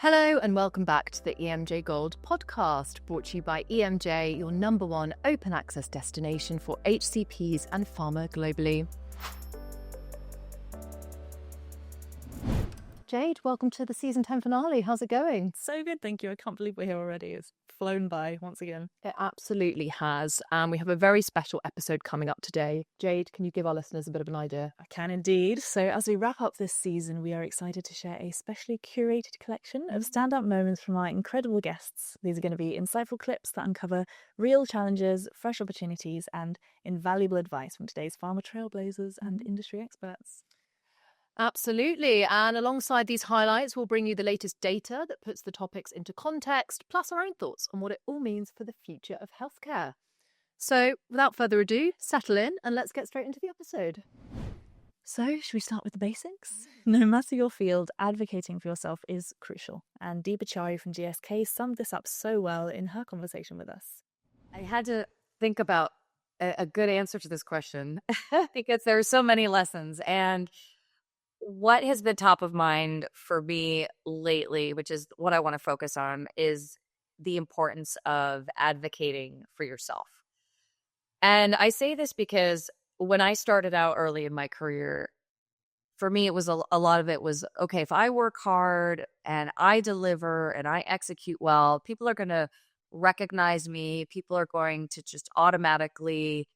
Hello and welcome back to the EMJ GOLD podcast, brought to you by EMJ, your number one open access destination for HCPs and pharma globally. Jade, welcome to the season 10 finale. How's it going? So good, thank you. I can't believe we're here already. It's flown by once again. It absolutely has. And we have a very special episode coming up today. Jade, can you give our listeners a bit of an idea? I can indeed. So as we wrap up this season, we are excited to share a specially curated collection of standout moments from our incredible guests. These are going to be insightful clips that uncover real challenges, fresh opportunities, and invaluable advice from today's pharma trailblazers and industry experts. Absolutely. And alongside these highlights, we'll bring you the latest data that puts the topics into context, plus our own thoughts on what it all means for the future of healthcare. So without further ado, settle in and let's get straight into the episode. So, should we start with the basics? No matter your field, advocating for yourself is crucial. And Dheepa Chari from GSK summed this up so well in her conversation with us. I had to think about a good answer to this question because there are so many lessons. And what has been top of mind for me lately, which is what I want to focus on, is the importance of advocating for yourself. And I say this because when I started out early in my career, for me, it was a lot of it was, okay, if I work hard and I deliver and I execute well, people are going to recognize me. People are going to just automatically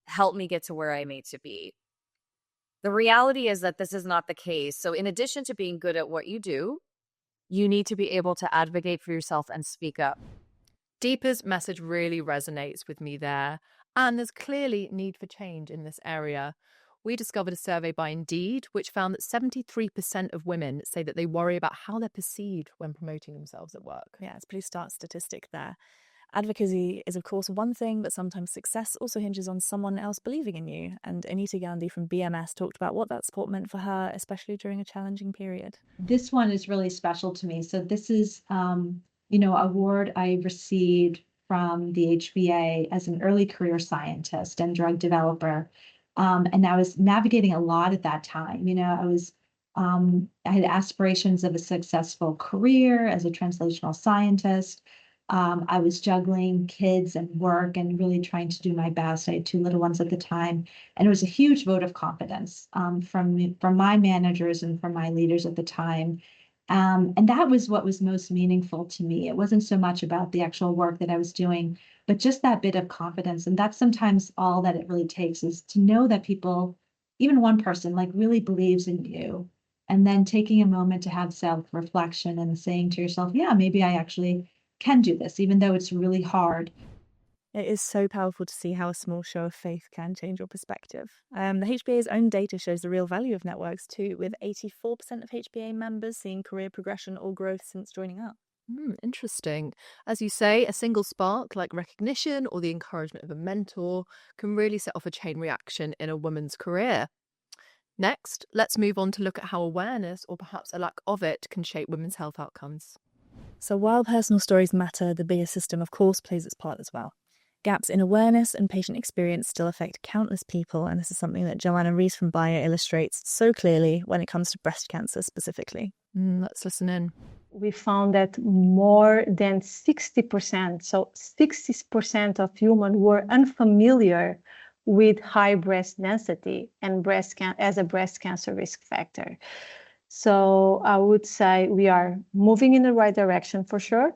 help me get to where I need to be. The reality is that this is not the case. So in addition to being good at what you do, you need to be able to advocate for yourself and speak up. Deepa's message really resonates with me there. And there's clearly need for change in this area. We discovered a survey by Indeed, which found that 73% of women say that they worry about how they're perceived when promoting themselves at work. Yeah, it's a pretty stark statistic there. Advocacy is, of course, one thing, but sometimes success also hinges on someone else believing in you. And Anita Gandhi from BMS talked about what that support meant for her, especially during a challenging period. This one is really special to me. So this is, award I received from the HBA as an early career scientist and drug developer. And I was navigating a lot at that time. I had aspirations of a successful career as a translational scientist. I was juggling kids and work and really trying to do my best. I had two little ones at the time, and it was a huge vote of confidence from my managers and from my leaders at the time. And that was what was most meaningful to me. It wasn't so much about the actual work that I was doing, but just that bit of confidence. And that's sometimes all that it really takes, is to know that people, even one person, like really believes in you. And then taking a moment to have self-reflection and saying to yourself, yeah, maybe I actually can do this, even though it's really hard. It is so powerful to see how a small show of faith can change your perspective. The HBA's own data shows the real value of networks too, with 84% of HBA members seeing career progression or growth since joining up. Interesting. As you say, a single spark like recognition or the encouragement of a mentor can really set off a chain reaction in a woman's career. Next, let's move on to look at how awareness, or perhaps a lack of it, can shape women's health outcomes. So while personal stories matter, the bigger system, of course, plays its part as well. Gaps in awareness and patient experience still affect countless people, and this is something that Joana Reis from Bayer illustrates so clearly when it comes to breast cancer specifically. Let's listen in. We found that more than 60%, so 60% of women were unfamiliar with high breast density and as a breast cancer risk factor. So I would say we are moving in the right direction for sure,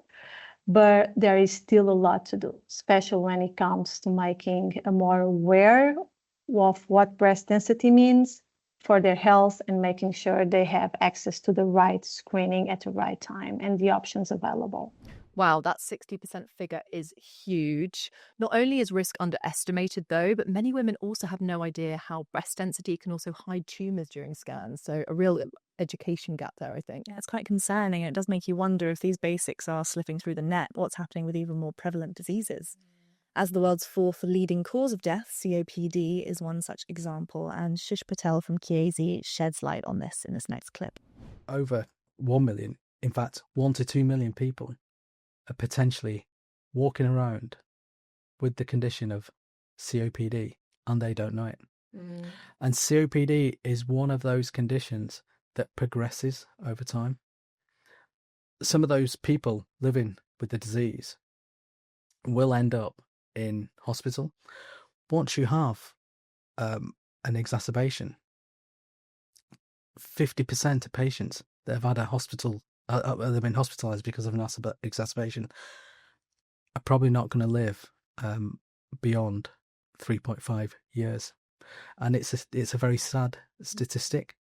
but there is still a lot to do, especially when it comes to making a more aware of what breast density means for their health and making sure they have access to the right screening at the right time and the options available. Wow, that 60% figure is huge. Not only is risk underestimated though, but many women also have no idea how breast density can also hide tumours during scans. So a real education gap there, I think. Yeah, it's quite concerning. It does make you wonder if these basics are slipping through the net, what's happening with even more prevalent diseases. As the world's fourth leading cause of death, COPD is one such example, and Shish Patel from Chiesi sheds light on this in this next clip. Over 1 million, in fact 1 to 2 million people are potentially walking around with the condition of COPD and they don't know it. And COPD is one of those conditions that progresses over time. some of those people living with the disease will end up in hospital. Once you have an exacerbation, 50% of patients that have had a hospital, they've been hospitalized because of an exacerbation, are probably not going to live beyond 3.5 years. And it's a very sad statistic.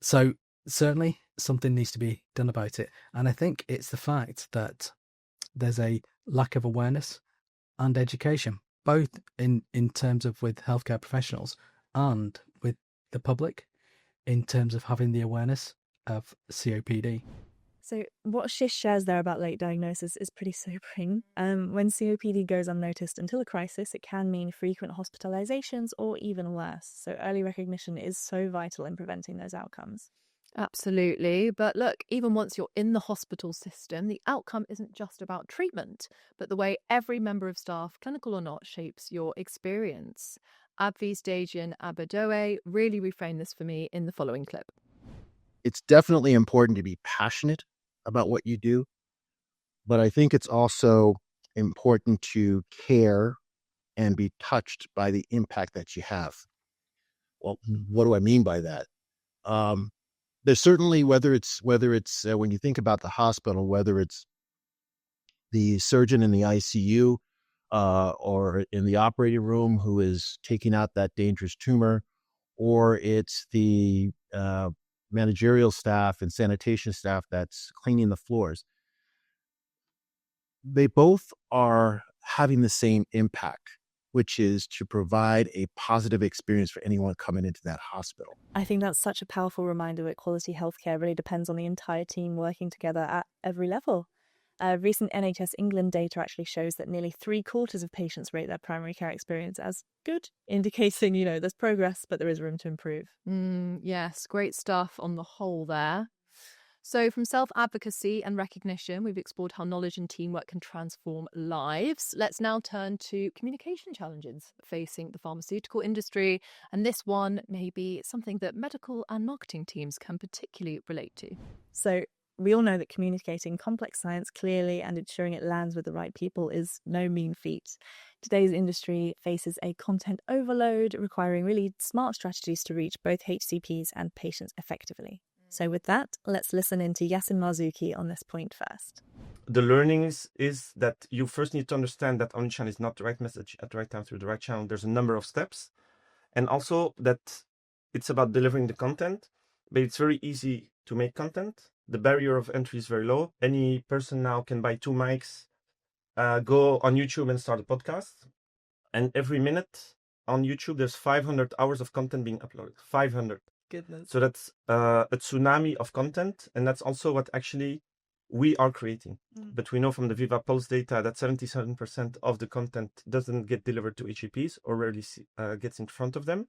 So certainly something needs to be done about it. And I think it's the fact that there's a lack of awareness and education, both in terms of with healthcare professionals and with the public, in terms of having the awareness of COPD. So what Shish shares there about late diagnosis is pretty sobering. When COPD goes unnoticed until a crisis, it can mean frequent hospitalizations or even worse. So early recognition is so vital in preventing those outcomes. Absolutely. But look, even once you're in the hospital system, the outcome isn't just about treatment, but the way every member of staff, clinical or not, shapes your experience. AbbVie's Daejin Abidoye really reframed this for me in the following clip. It's definitely important to be passionate about what you do, but I think it's also important to care and be touched by the impact that you have. Well, what do I mean by that? There's certainly, whether it's when you think about the hospital, whether it's the surgeon in the ICU or in the operating room who is taking out that dangerous tumor, or it's the managerial staff and sanitation staff that's cleaning the floors. They both are having the same impact, which is to provide a positive experience for anyone coming into that hospital. I think that's such a powerful reminder that quality healthcare really depends on the entire team working together at every level. Recent NHS England data actually shows that nearly 3/4 of patients rate their primary care experience as good, indicating, there's progress, but there is room to improve. Yes, great stuff on the whole there. So from self-advocacy and recognition, we've explored how knowledge and teamwork can transform lives. Let's now turn to communication challenges facing the pharmaceutical industry. And this one may be something that medical and marketing teams can particularly relate to. So we all know that communicating complex science clearly and ensuring it lands with the right people is no mean feat. Today's industry faces a content overload, requiring really smart strategies to reach both HCPs and patients effectively. So with that, let's listen in to Yacin Marzouki on this point first. The learnings is that you first need to understand that omnichannel is not the right message at the right time through the right channel. There's a number of steps. And also that it's about delivering the content, but it's very easy to make content. The barrier of entry is very low. Any person now can buy 2 mics, go on YouTube and start a podcast. And every minute on YouTube, there's 500 hours of content being uploaded. 500. Goodness. So that's a tsunami of content. And that's also what actually we are creating. But we know from the Viva Pulse data that 77% of the content doesn't get delivered to HCPs or rarely gets in front of them.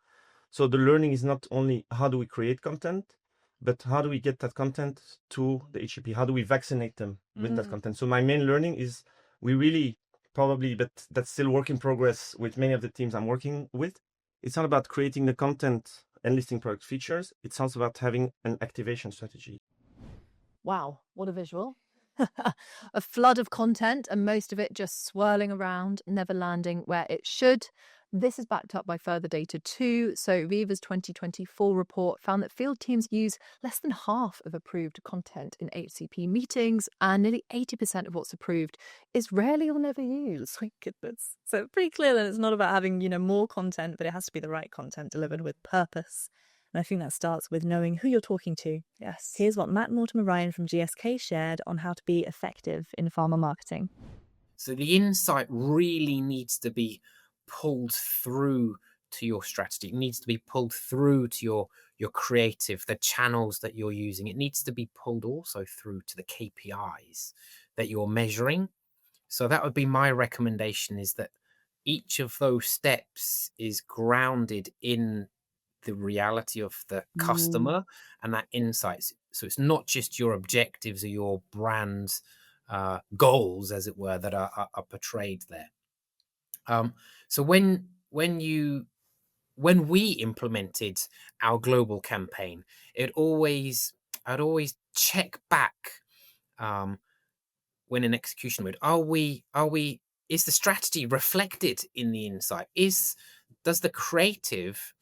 So the learning is not only how do we create content, but how do we get that content to the HCP? How do we vaccinate them with that content? So my main learning is we really probably, but that's still work in progress with many of the teams I'm working with. It's not about creating the content and listing product features. It's also about having an activation strategy. Wow, what a visual. A flood of content and most of it just swirling around, never landing where it should. This is backed up by further data too. So Viva's 2024 report found that field teams use less than half of approved content in HCP meetings, and nearly 80% of what's approved is rarely or never used. My goodness. So pretty clear that it's not about having, more content, but it has to be the right content delivered with purpose. And I think that starts with knowing who you're talking to. Yes. Here's what Matt Mortimer-Ryan from GSK shared on how to be effective in pharma marketing. So the insight really needs to be pulled through to your strategy. It needs to be pulled through to your creative, the channels that you're using. It needs to be pulled also through to the KPIs that you're measuring. So that would be my recommendation, is that each of those steps is grounded in the reality of the customer and that insights. So it's not just your objectives or your brand's goals, as it were, that are portrayed there. So when we implemented our global campaign, I'd always check back when in execution mode, is the strategy reflected in the insight? Does the creative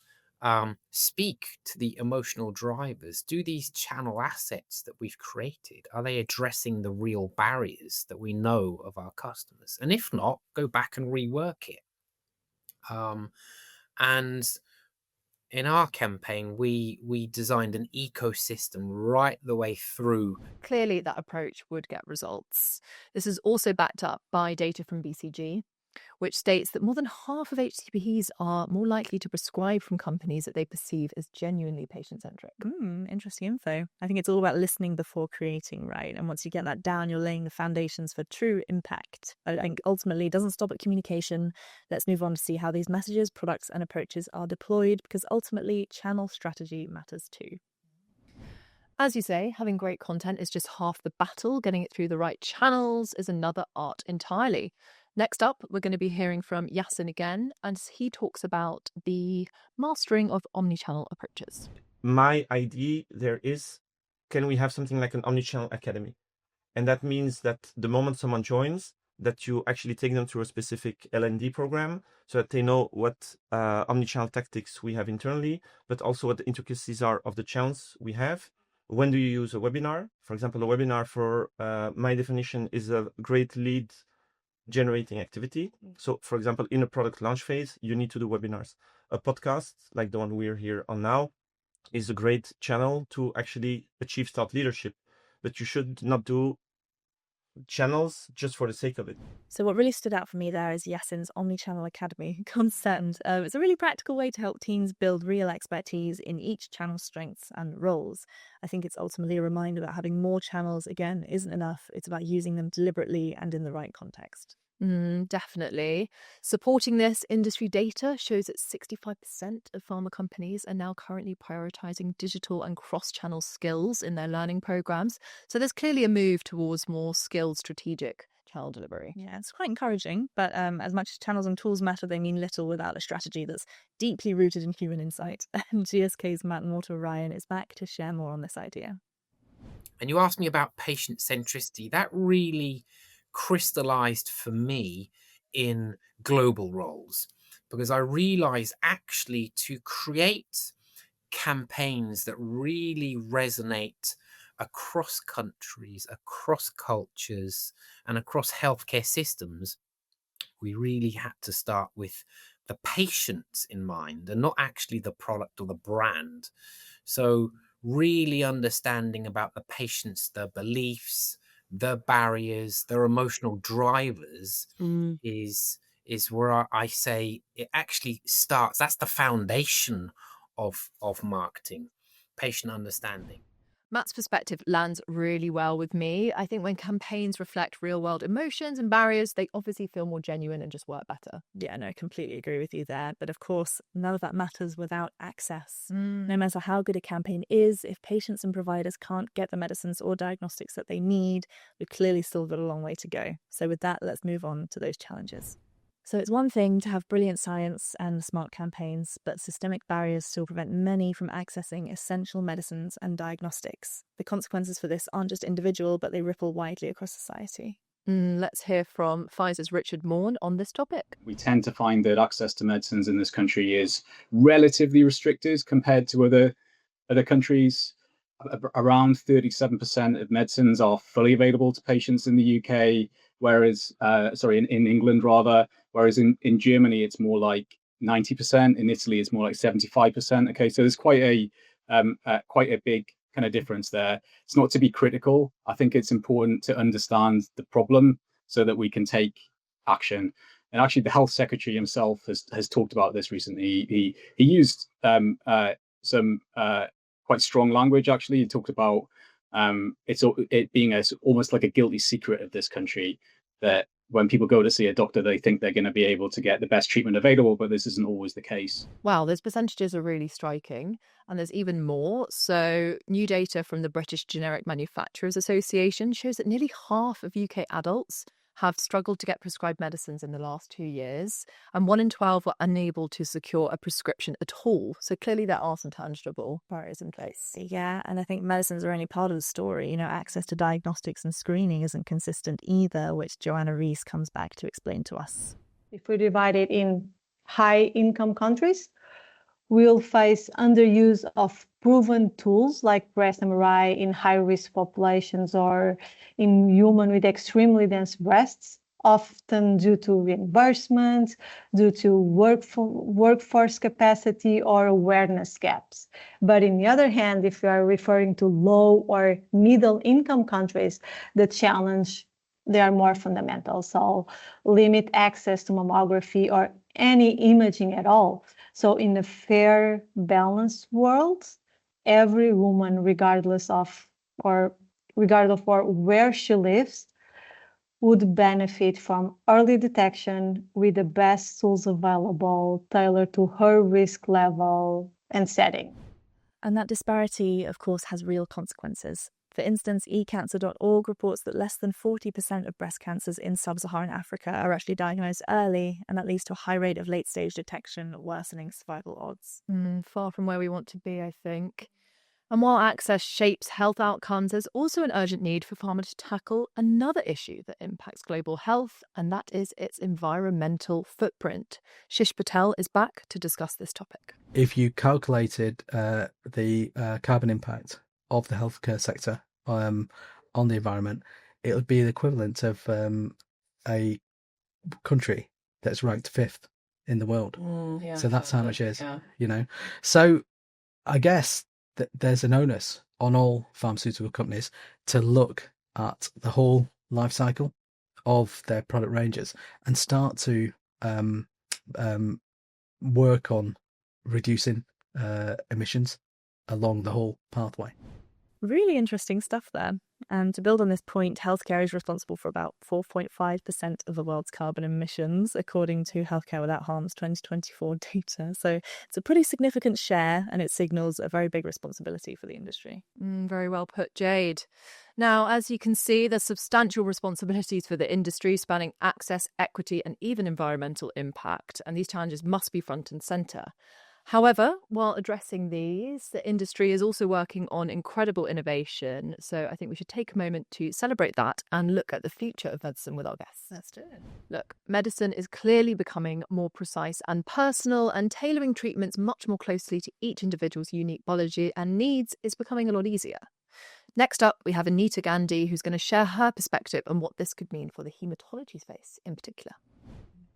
speak to the emotional drivers? Do these channel assets that we've created, are they addressing the real barriers that we know of our customers? And if not, go back and rework it. And in our campaign, we designed an ecosystem right the way through. Clearly, that approach would get results. This is also backed up by data from BCG, which states that more than half of HCPs are more likely to prescribe from companies that they perceive as genuinely patient-centric. Interesting info. I think it's all about listening before creating, right? And once you get that down, you're laying the foundations for true impact. I think ultimately it doesn't stop at communication. Let's move on to see how these messages, products, and approaches are deployed, because ultimately channel strategy matters too. As you say, having great content is just half the battle. Getting it through the right channels is another art entirely. Next up, we're going to be hearing from Yacin again, and he talks about the mastering of omnichannel approaches. My idea there is, can we have something like an omnichannel academy? And that means that the moment someone joins, that you actually take them through a specific L&D program so that they know what omnichannel tactics we have internally, but also what the intricacies are of the channels we have. When do you use a webinar? For example, a webinar, for my definition, is a great lead generating activity. So, for example, in a product launch phase, you need to do webinars. A podcast, like the one we're here on now, is a great channel to actually achieve thought leadership. But you should not do channels just for the sake of it. So what really stood out for me there is Yacin's Omnichannel Academy concept. It's a really practical way to help teams build real expertise in each channel's strengths and roles. I think it's ultimately a reminder that having more channels, again, isn't enough. It's about using them deliberately and in the right context. Definitely. Supporting this, industry data shows that 65% of pharma companies are now currently prioritizing digital and cross-channel skills in their learning programs. So there's clearly a move towards more skilled strategic channel delivery. Yeah, it's quite encouraging, but as much as channels and tools matter, they mean little without a strategy that's deeply rooted in human insight. And GSK's Mortimer-Ryan is back to share more on this idea. And you asked me about patient centricity. That really crystallized for me in global roles, because I realized actually to create campaigns that really resonate across countries, across cultures, and across healthcare systems, we really had to start with the patient in mind and not actually the product or the brand. So really understanding about the patients, their beliefs, their barriers, their emotional drivers is where I say it actually starts. That's the foundation of marketing, patient understanding. Matt's perspective lands really well with me. I think when campaigns reflect real-world emotions and barriers, they obviously feel more genuine and just work better. Yeah, no, I completely agree with you there. But of course, none of that matters without access. No matter how good a campaign is, if patients and providers can't get the medicines or diagnostics that they need, we've clearly still got a long way to go. So with that, let's move on to those challenges. So it's one thing to have brilliant science and smart campaigns, but systemic barriers still prevent many from accessing essential medicines and diagnostics. The consequences for this aren't just individual, but they ripple widely across society. Let's hear from Pfizer's Richard Maughan on this topic. We tend to find that access to medicines in this country is relatively restricted compared to other countries. Around 37% of medicines are fully available to patients in the UK, whereas, in England rather, whereas in Germany it's more like 90%, in Italy it's more like 75%. Okay, so there's quite a big kind of difference there. It's not to be critical. I think it's important to understand the problem so that we can take action. And actually, the health secretary himself has talked about this recently. He used some quite strong language. Actually, he talked about it being almost like a guilty secret of this country that when people go to see a doctor, they think they're going to be able to get the best treatment available, but this isn't always the case. Wow, those percentages are really striking, and there's even more. So new data from the British Generic Manufacturers Association shows that nearly half of UK adults have struggled to get prescribed medicines in the last 2 years, and 1 in 12 were unable to secure a prescription at all. So clearly there are some tangible barriers in place. Yeah, and I think medicines are only part of the story. Access to diagnostics and screening isn't consistent either, which Joana Reis comes back to explain to us. If we divide it in high-income countries, we'll face underuse of proven tools like breast MRI in high-risk populations or in human with extremely dense breasts, often due to reimbursement, due to workforce capacity or awareness gaps. But on the other hand, if we are referring to low or middle-income countries, the challenge, they are more fundamental. So limit access to mammography or any imaging at all. So in a fair, balanced world, every woman, regardless of where she lives, would benefit from early detection with the best tools available, tailored to her risk level and setting. And that disparity, of course, has real consequences. For instance, ecancer.org reports that less than 40% of breast cancers in sub-Saharan Africa are actually diagnosed early, and that leads to a high rate of late-stage detection, worsening survival odds. Far from where we want to be, I think. And while access shapes health outcomes, there's also an urgent need for pharma to tackle another issue that impacts global health, and that is its environmental footprint. Shish Patel is back to discuss this topic. If you calculated the carbon impact of the healthcare sector on the environment, it would be the equivalent of a country that's ranked 5th in the world. So that's how much it is, So I guess that there's an onus on all pharmaceutical companies to look at the whole life cycle of their product ranges and start to work on reducing emissions along the whole pathway. Really interesting stuff there. And to build on this point, healthcare is responsible for about 4.5% of the world's carbon emissions, according to Healthcare Without Harm's 2024 data. So it's a pretty significant share, and it signals a very big responsibility for the industry. Very well put, Jade. Now, as you can see, there's substantial responsibilities for the industry spanning access, equity, and even environmental impact. And these challenges must be front and centre. However, while addressing these, the industry is also working on incredible innovation. So I think we should take a moment to celebrate that and look at the future of medicine with our guests. Let's do it. Look, medicine is clearly becoming more precise and personal, and tailoring treatments much more closely to each individual's unique biology and needs is becoming a lot easier. Next up, we have Anita Gandhi, who's going to share her perspective on what this could mean for the haematology space in particular.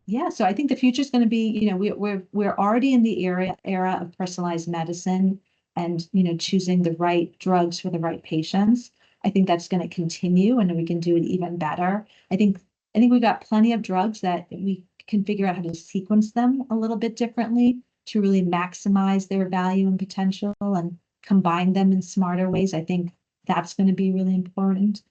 Yeah, so I think the future is going to be, we're already in the era of personalized medicine and, choosing the right drugs for the right patients. I think that's going to continue, and we can do it even better. I think we've got plenty of drugs that we can figure out how to sequence them a little bit differently to really maximize their value and potential and combine them in smarter ways. I think that's going to be really important.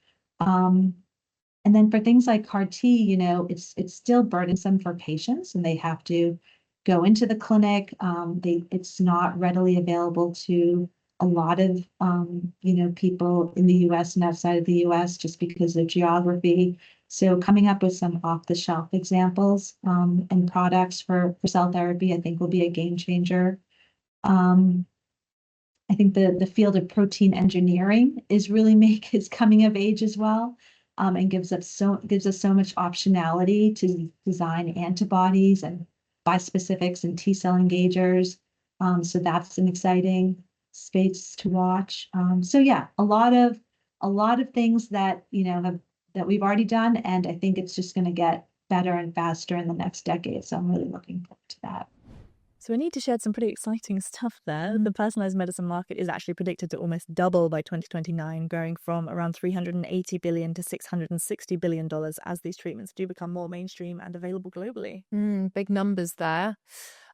And then for things like CAR T, it's still burdensome for patients, and they have to go into the clinic. It's not readily available to a lot of people in the U.S. and outside of the U.S. just because of geography. So coming up with some off-the-shelf examples and products for cell therapy, I think will be a game changer. I think the field of protein engineering is coming of age as well. And gives us so much optionality to design antibodies and bispecifics and T-cell engagers. So that's an exciting space to watch. So yeah, a lot of things that that we've already done, and I think it's just going to get better and faster in the next decade. So I'm really looking forward to that. So Anita shared some pretty exciting stuff there. The personalised medicine market is actually predicted to almost double by 2029, growing from around $380 billion to $660 billion as these treatments do become more mainstream and available globally. Big numbers there.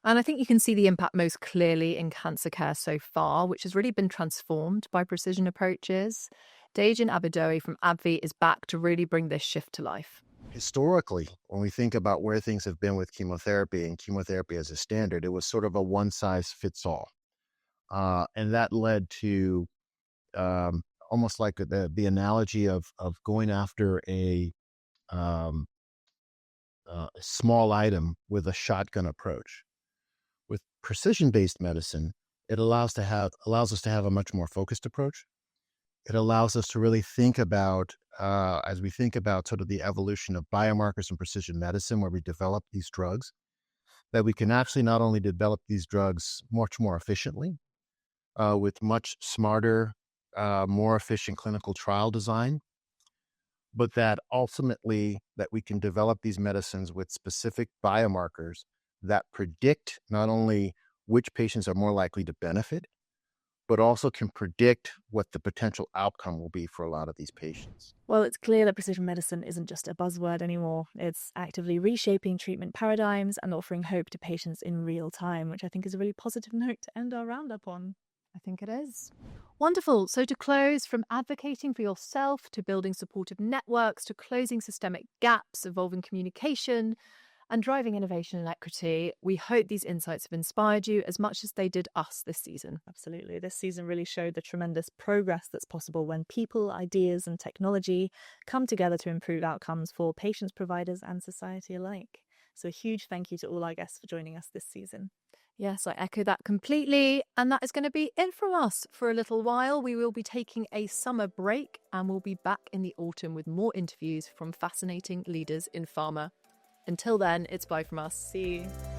And I think you can see the impact most clearly in cancer care so far, which has really been transformed by precision approaches. Daejin Abidoye from AbbVie is back to really bring this shift to life. Historically, when we think about where things have been with chemotherapy and chemotherapy as a standard, it was sort of a one size fits all. And that led to almost like the analogy of going after a a small item with a shotgun approach. With precision-based medicine, it allows us to have a much more focused approach. It allows us to really think about, as we think about sort of the evolution of biomarkers and precision medicine, where we develop these drugs, that we can actually not only develop these drugs much more efficiently, with much smarter, more efficient clinical trial design, but that ultimately that we can develop these medicines with specific biomarkers that predict not only which patients are more likely to benefit, but also can predict what the potential outcome will be for a lot of these patients. Well, it's clear that precision medicine isn't just a buzzword anymore. It's actively reshaping treatment paradigms and offering hope to patients in real time, which I think is a really positive note to end our roundup on. I think it is. Wonderful. So to close, from advocating for yourself to building supportive networks to closing systemic gaps, evolving communication and driving innovation and equity, we hope these insights have inspired you as much as they did us this season. Absolutely. This season really showed the tremendous progress that's possible when people, ideas and technology come together to improve outcomes for patients, providers and society alike. So a huge thank you to all our guests for joining us this season. Yes, I echo that completely. And that is going to be it from us for a little while. We will be taking a summer break and we'll be back in the autumn with more interviews from fascinating leaders in pharma. Until then, it's bye from us. See you.